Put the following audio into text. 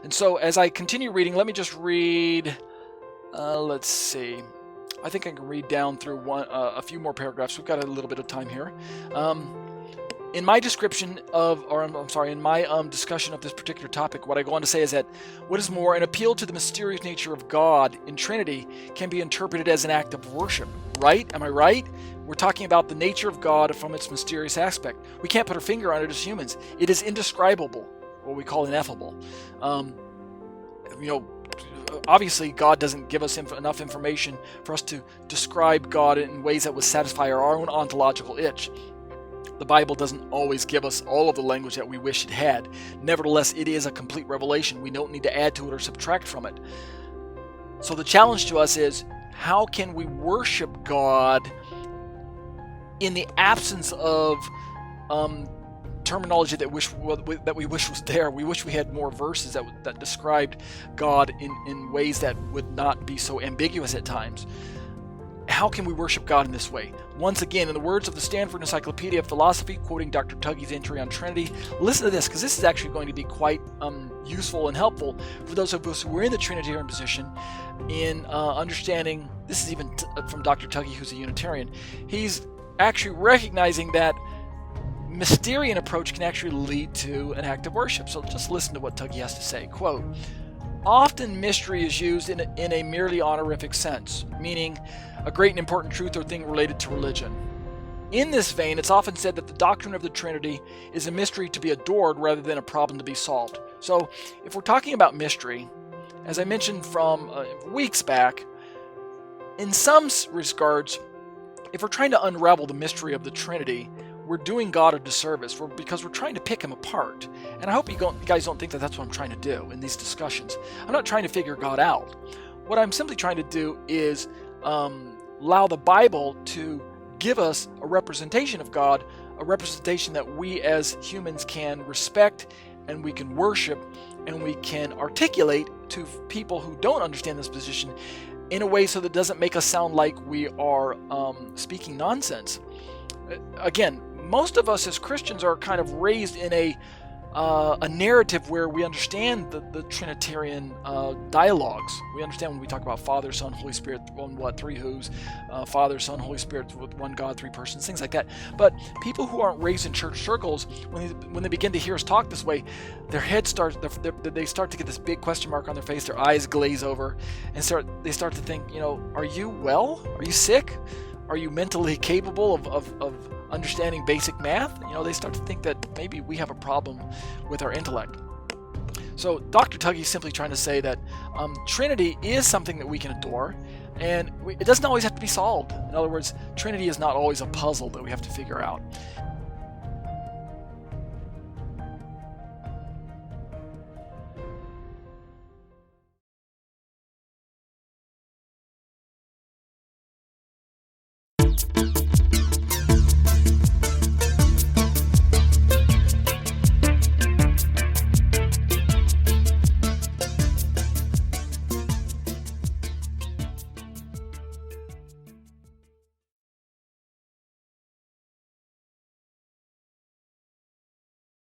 And so as I continue reading, let me just read, let's see. I think I can read down through a few more paragraphs. We've got a little bit of time here. In my description in my discussion of this particular topic, what I go on to say is that, what is more, an appeal to the mysterious nature of God in Trinity can be interpreted as an act of worship, right? Am I right? We're talking about the nature of God from its mysterious aspect. We can't put our finger on it as humans. It is indescribable, what we call ineffable. Obviously, God doesn't give us enough information for us to describe God in ways that would satisfy our own ontological itch. The Bible doesn't always give us all of the language that we wish it had. Nevertheless, it is a complete revelation. We don't need to add to it or subtract from it. So the challenge to us is, how can we worship God in the absence of terminology that we wish was there? We wish we had more verses that described God in ways that would not be so ambiguous at times. How can we worship God in this way? Once again, in the words of the Stanford Encyclopedia of Philosophy, quoting Dr. Tuggy's entry on Trinity, listen to this, because this is actually going to be quite useful and helpful for those of us who are in the Trinitarian position in understanding. This is even from Dr. Tuggy, who's a Unitarian. He's actually recognizing that Mysterian approach can actually lead to an act of worship. So just listen to what Tuggy has to say. Quote, "Often mystery is used in a merely honorific sense, meaning a great and important truth or thing related to religion. In this vein, it's often said that the doctrine of the Trinity is a mystery to be adored rather than a problem to be solved." So if we're talking about mystery, as I mentioned from weeks back, in some regards, if we're trying to unravel the mystery of the Trinity, we're doing God a disservice because we're trying to pick him apart. And I hope you guys don't think that that's what I'm trying to do in these discussions. I'm not trying to figure God out. What I'm simply trying to do is allow the Bible to give us a representation of God, a representation that we as humans can respect and we can worship and we can articulate to people who don't understand this position in a way so that it doesn't make us sound like we are speaking nonsense. Again, most of us as Christians are kind of raised in a narrative where we understand the Trinitarian dialogues. We understand when we talk about Father, Son, Holy Spirit, three who's, Father, Son, Holy Spirit, with one God, three persons, things like that. But people who aren't raised in church circles, when they begin to hear us talk this way, their heads they start to get this big question mark on their face. Their eyes glaze over, and they start to think, are you well? Are you sick? Are you mentally capable of understanding basic math? They start to think that maybe we have a problem with our intellect. So Dr. Tuggy is simply trying to say that Trinity is something that we can adore, and it doesn't always have to be solved. In other words, Trinity is not always a puzzle that we have to figure out.